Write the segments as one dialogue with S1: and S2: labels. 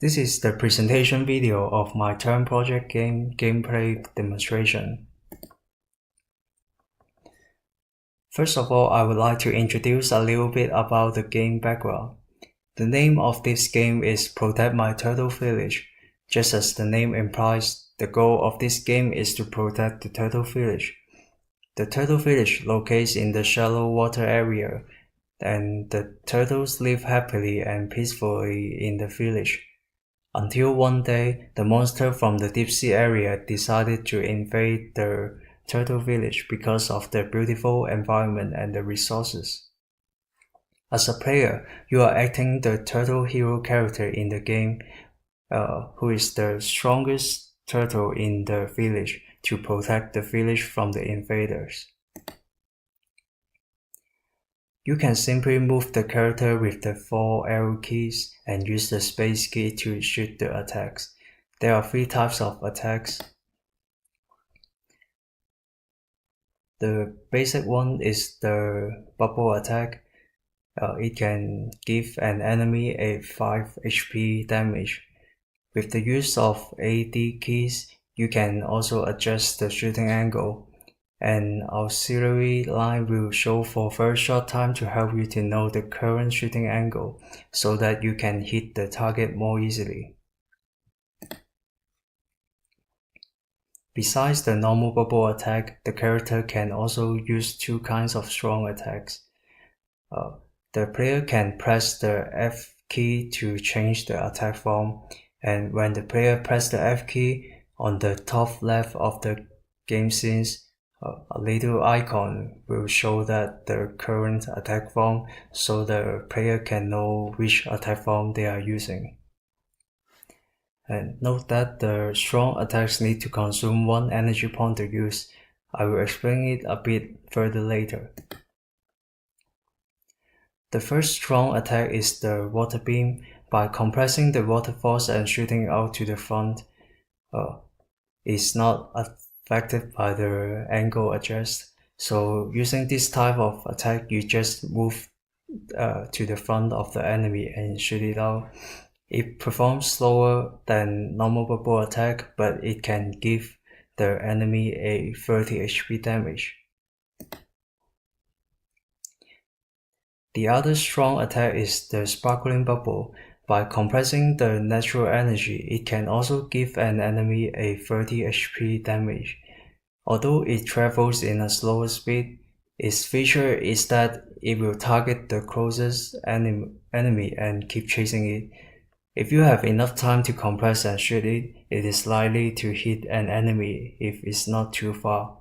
S1: This is the presentation video of my Turn project game gameplay demonstration. First of all, I would like to introduce a little bit about the game background. The name of this game is Protect My Turtle Village. Just as the name implies, the goal of this game is to protect the Turtle Village. The Turtle Village locates in the shallow water area, and the turtles live happily and peacefully in the village. Until one day, the monster from the deep sea area decided to invade the turtle village because of the beautiful environment and the resources. As a player, you are acting the turtle hero character in the game, who is the strongest turtle in the village to protect the village from the invaders. You can simply move the character with the 4 arrow keys and use the space key to shoot the attacks. There are 3 types of attacks. The basic one is the bubble attack. It can give an enemy a 5 HP damage. With the use of AD keys, you can also adjust the shooting angle. An auxiliary line will show for a very short time to help you to know the current shooting angle so that you can hit the target more easily. Besides the normal bubble attack, the character can also use 2 kinds of strong attacks. The player can press the F key to change the attack form, and when the player presses the F key on the top left of the game scenes, a little icon will show that the current attack form so the player can know which attack form they are using. And note that the strong attacks need to consume 1 energy point to use. I will explain it a bit further later. The first strong attack is the water beam. By compressing the water force and shooting out to the front, it's not affected by the angle adjust. So using this type of attack, you just move to the front of the enemy and shoot it out. It performs slower than normal bubble attack, but it can give the enemy a 30 HP damage. The other strong attack is the sparkling bubble. By compressing the natural energy, it can also give an enemy a 30 HP damage. Although it travels in a slower speed, its feature is that it will target the closest enemy and keep chasing it. If you have enough time to compress and shoot it, it is likely to hit an enemy if it's not too far.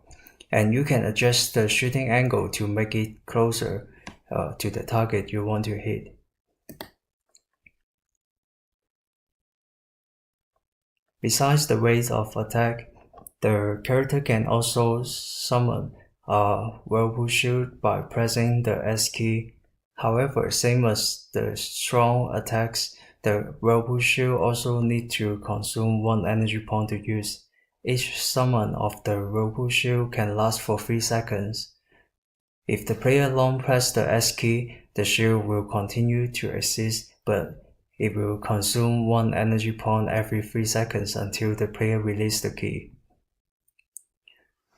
S1: And you can adjust the shooting angle to make it closer to the target you want to hit. Besides the rate of attack, the character can also summon a whirlpool shield by pressing the S key. However, same as the strong attacks, the whirlpool shield also needs to consume 1 energy point to use. Each summon of the whirlpool shield can last for 3 seconds. If the player long presses the S key, the shield will continue to exist, but it will consume 1 energy point every 3 seconds until the player releases the key.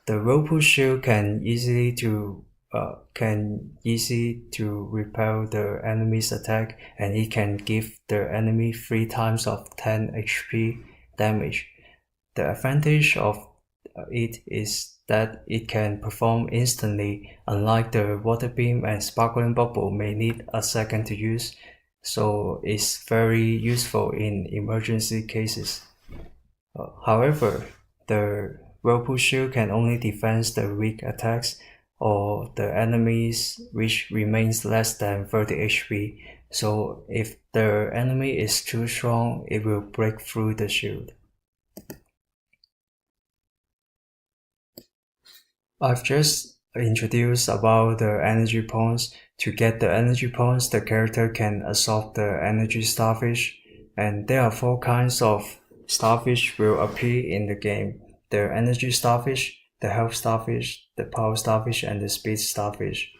S1: The whirlpool shield can easy to repel the enemy's attack, and it can give the enemy 3 times of 10 HP damage. The advantage of it is that it can perform instantly, unlike the water beam and sparkling bubble may need a second to use, so it's very useful in emergency cases. However, the whirlpool shield can only defend the weak attacks or the enemies which remains less than 30 HP, so if the enemy is too strong, it will break through the shield. I've just introduced about the energy points. To get the energy points, the character can absorb the energy starfish, and there are 4 kinds of starfish will appear in the game. The energy starfish, the health starfish, the power starfish, and the speed starfish.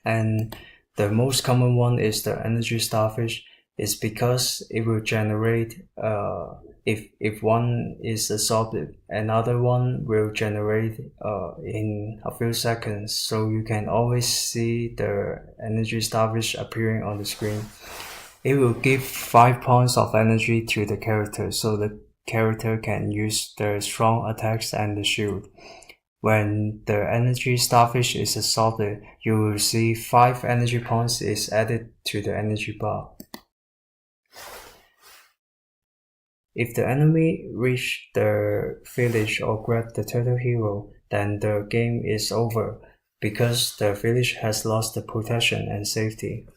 S1: And the most common one is the energy starfish. is because it will generate, if one is absorbed, another one will generate in a few seconds, so you can always see the energy starfish appearing on the screen. It will give 5 points of energy to the character, so the character can use the strong attacks and the shield. When the energy starfish is absorbed, you will see 5 energy points is added to the energy bar. If the enemy reach the village or grab the turtle hero, then the game is over because the village has lost the protection and safety.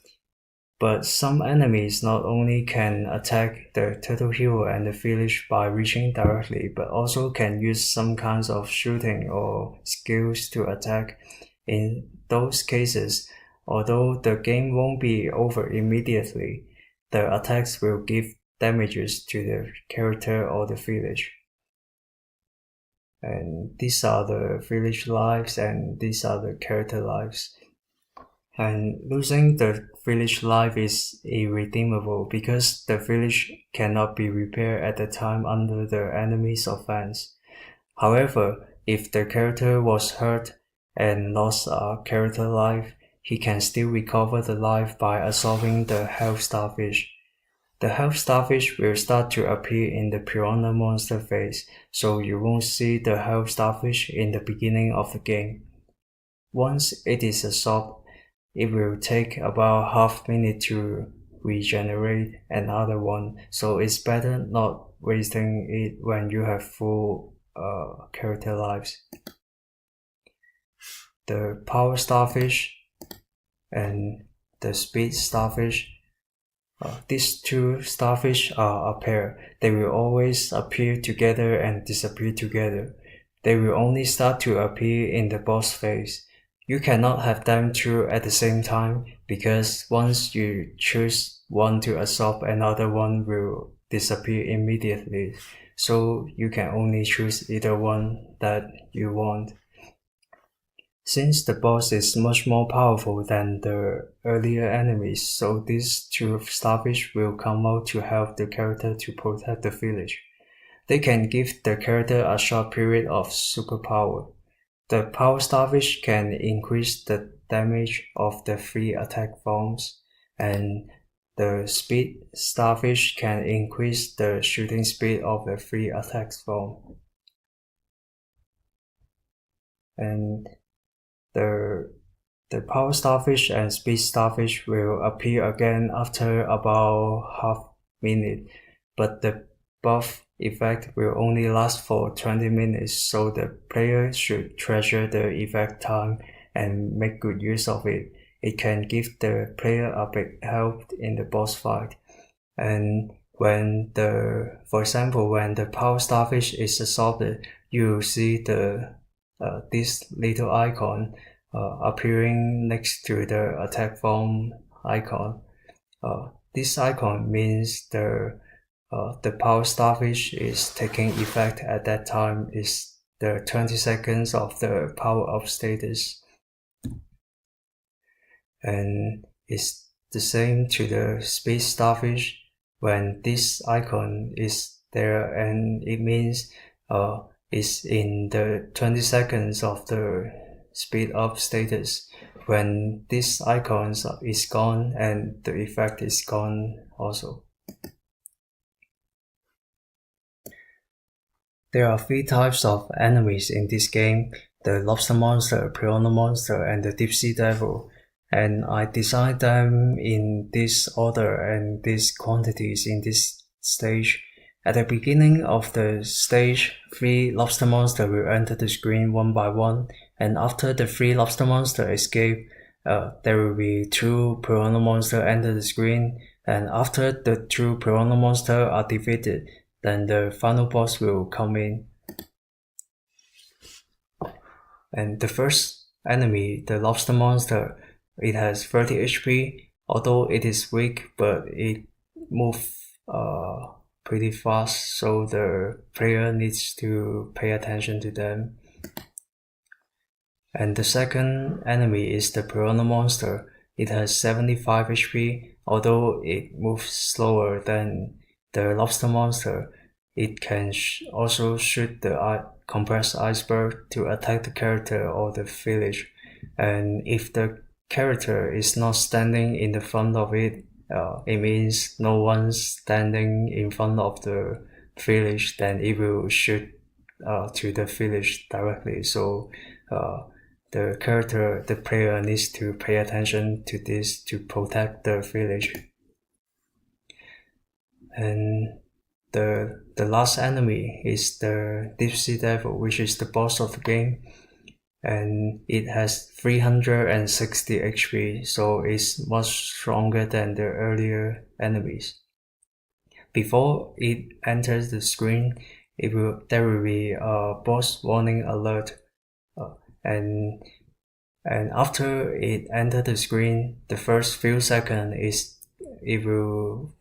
S1: But some enemies not only can attack the turtle hero and the village by reaching directly, but also can use some kinds of shooting or skills to attack. In those cases, although the game won't be over immediately, the attacks will give damages to the character or the village. And these are the village lives and these are the character lives. And losing the village life is irredeemable because the village cannot be repaired at the time under the enemy's offense. However, if the character was hurt and lost a character life, he can still recover the life by absorbing the health starfish. The health starfish will start to appear in the piranha monster phase, so you won't see the health starfish in the beginning of the game. Once it is absorbed, it will take about half a minute to regenerate another one, so it's better not wasting it when you have full character lives. The power starfish and the speed starfish, these two starfish are a pair. They will always appear together and disappear together. They will only start to appear in the boss phase. You cannot have them two at the same time because once you choose one to absorb, another one will disappear immediately. So you can only choose either one that you want. Since the boss is much more powerful than the earlier enemies, so these two starfish will come out to help the character to protect the village. They can give the character a short period of superpower. The power starfish can increase the damage of the 3 attack forms, and the speed starfish can increase the shooting speed of the 3 attack form. And the power starfish and speed starfish will appear again after about half minute, but the buff effect will only last for 20 minutes, so the player should treasure the effect time and make good use of it. It can give the player a big help in the boss fight. And for example, when the power starfish is absorbed, you see this little icon appearing next to the attack form icon. This icon means the power starfish is taking effect at that time is the 20 seconds of the power up status. And it's the same to the speed starfish. When this icon is there, and it means it's in the 20 seconds of the speed up status. When this icon is gone and the effect is gone also. There are 3 types of enemies in this game: the lobster monster, piranha monster, and the deep sea devil. And I designed them in this order and these quantities in this stage. At the beginning of the stage, 3 lobster monsters will enter the screen one by one, and after the 3 lobster monsters escape, there will be 2 piranha monsters enter the screen, and after the 2 piranha monsters are defeated, then the final boss will come in. And the first enemy, the lobster monster, it has 30 HP, although it is weak, but it moves pretty fast, so the player needs to pay attention to them. And the second enemy is the piranha monster. It has 75 HP, although it moves slower than the lobster monster, it can also shoot the compressed iceberg to attack the character or the village. And if the character is not standing in the front of it, it means no one's standing in front of the village, then it will shoot to the village directly. So the player needs to pay attention to this to protect the village. And the last enemy is the Deep Sea Devil, which is the boss of the game, and it has 360 HP, so it's much stronger than the earlier enemies. Before it enters the screen, there will be a boss warning alert, and after it enters the screen, the first few seconds is it will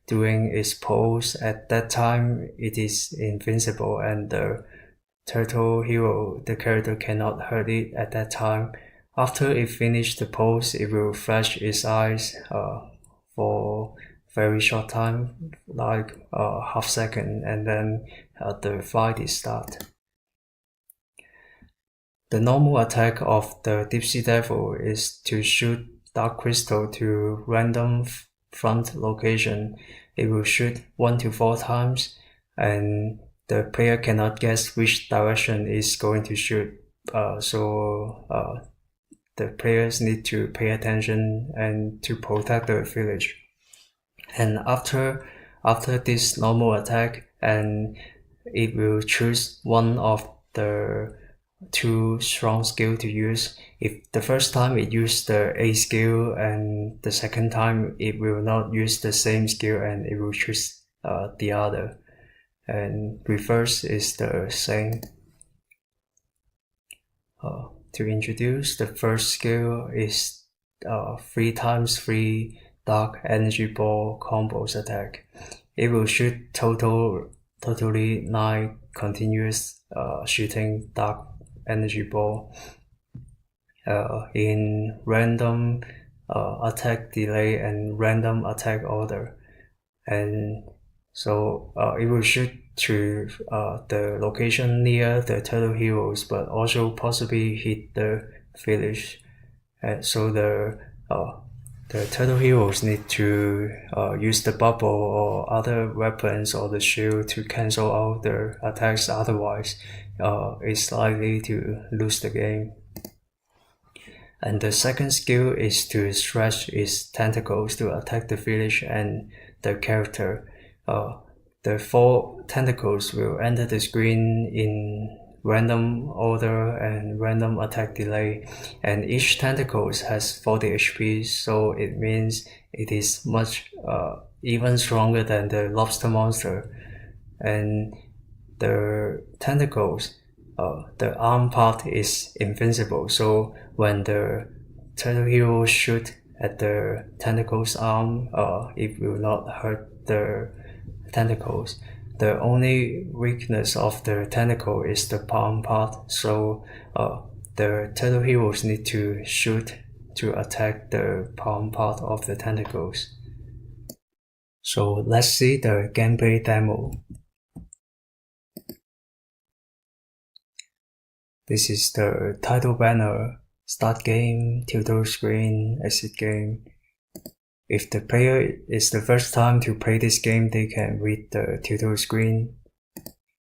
S1: doing its pose. At that time, it is invincible, and the turtle hero, the character, cannot hurt it at that time. After it finishes the pose, it will flash its eyes for very short time, like half second, and then the fight is start. The normal attack of the Deep Sea Devil is to shoot dark crystal to random front location. It will shoot 1 to 4 times, and the player cannot guess which direction is going to shoot. So the players need to pay attention and to protect the village. And after this normal attack, and it will choose one of the 2 strong skill to use. If the first time it used the A skill, and the second time it will not use the same skill, and it will choose the other. And reverse is the same. To introduce, the first skill is 3 times 3 dark energy ball combos attack. It will shoot totally 9 continuous shooting dark energy ball in random attack delay and random attack order. And so it will shoot to the location near the turtle heroes, but also possibly hit the village. So the turtle heroes need to use the bubble or other weapons or the shield to cancel out their attacks, otherwise it's likely to lose the game. And the second skill is to stretch its tentacles to attack the village and the character. The 4 tentacles will enter the screen in random order and random attack delay, and each tentacle has 40 HP, so it means it is much even stronger than the lobster monster. And the tentacles, the arm part is invincible, so when the turtle hero shoot at the tentacles arm, it will not hurt the tentacles. The only weakness of the tentacle is the palm part, so the turtle heroes need to shoot to attack the palm part of the tentacles. So let's see the gameplay demo. This is the title banner, start game, tutorial screen, exit game. If the player is the first time to play this game, they can read the tutorial screen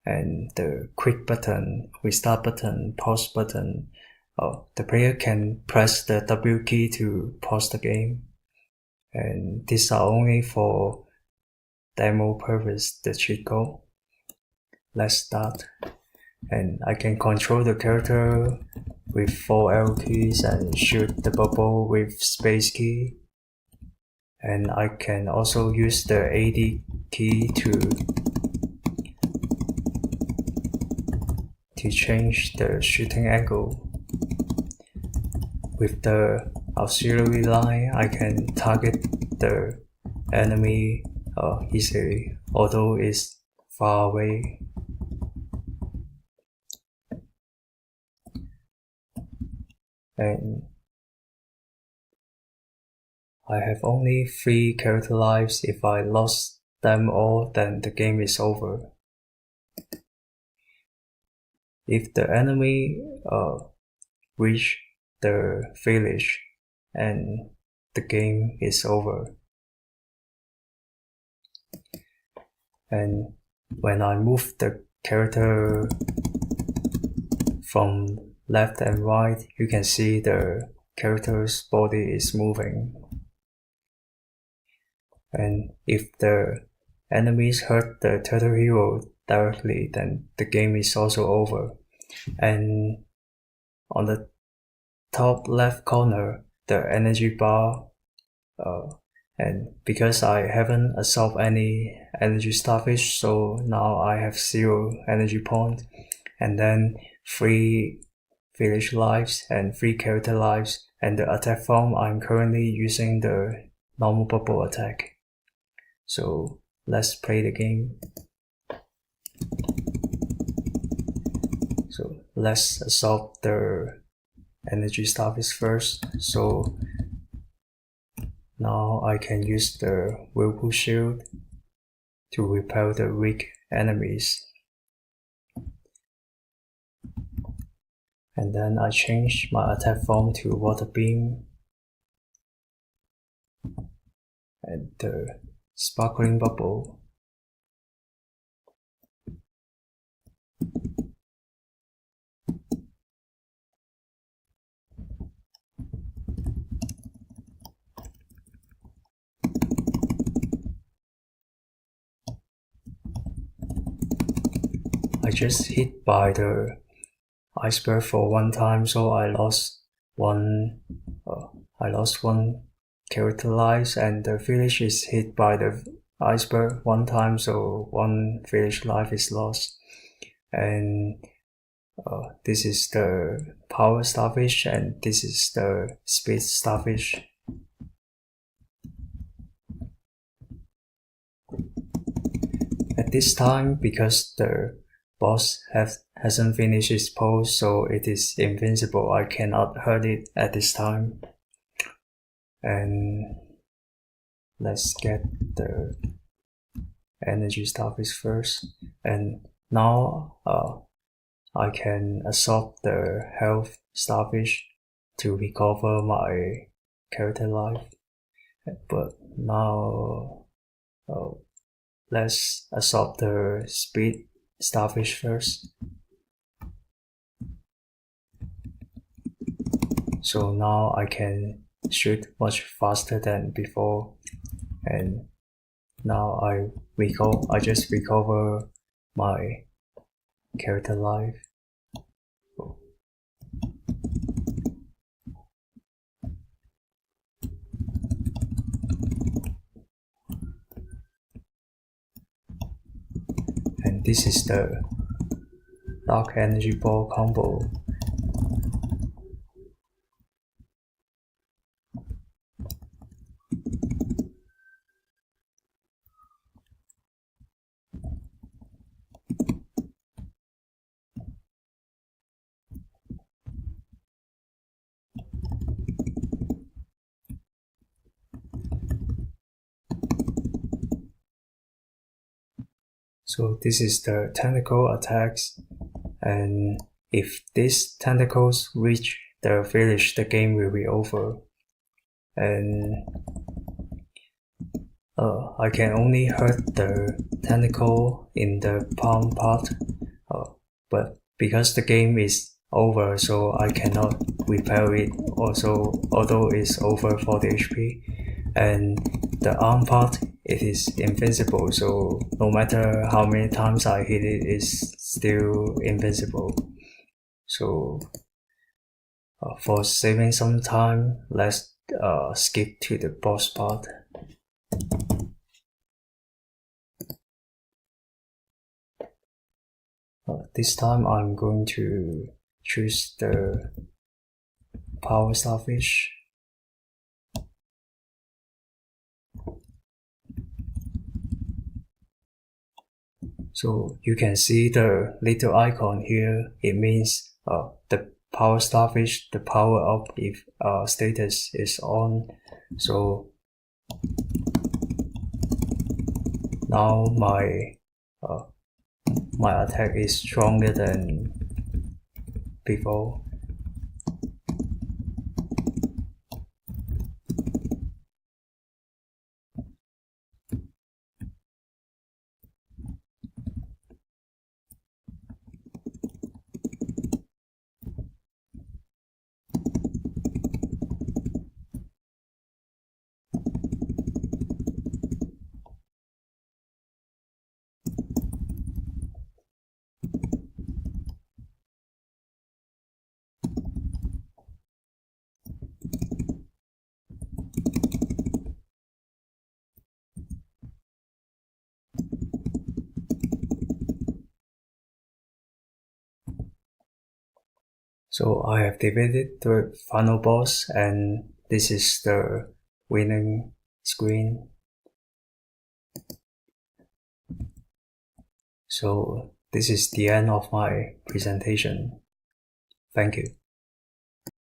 S1: and the quick button, restart button, pause button. The player can press the W key to pause the game. And these are only for demo purpose, the cheat code. Let's start. And I can control the character with 4 arrow keys and shoot the bubble with space key. And I can also use the AD key to change the shooting angle. With the auxiliary line, I can target the enemy easily, although it's far away. And I have only 3 character lives. If I lost them all, then the game is over. If the enemy reach the village, and the game is over. And when I move the character from left and right, you can see the character's body is moving. And if the enemies hurt the turtle hero directly, then the game is also over. And on the top left corner, the energy bar, and because I haven't absorbed any energy starfish, so now I have 0 energy point, and then 3 village lives and 3 character lives, and the attack form I'm currently using the normal bubble attack. So let's play the game. So let's absorb the energy starfish first. So now I can use the Whirlpool Shield to repel the weak enemies. And then I change my attack form to Water Beam and the Sparkling Bubble. I just hit by the iceberg for 1 time, so I lost one character lives, and the village is hit by the iceberg 1 time, so 1 village life is lost. And this is the power starfish, and this is the speed starfish. At this time, because the boss hasn't finished its pose, so it is invincible. I cannot hurt it at this time. And let's get the energy starfish first. And now I can absorb the health starfish to recover my character life. But now let's absorb the speed starfish first. So now I can shoot much faster than before, and now I just recover my character life. And this is the Dark Energy Ball combo. So this is the tentacle attacks, and if these tentacles reach the village, the game will be over. And I can only hurt the tentacle in the palm part, but because the game is over, so I cannot repel it also, although it's over 40 HP. And the arm part, it is invincible, so no matter how many times I hit it, it's still invincible. So for saving some time, let's skip to the boss part. This time I'm going to choose the power starfish. So you can see the little icon here. It means the power starfish, the power up if status is on. So Now my attack is stronger than before. So I have defeated the final boss, and this is the winning screen. So this is the end of my presentation. Thank you.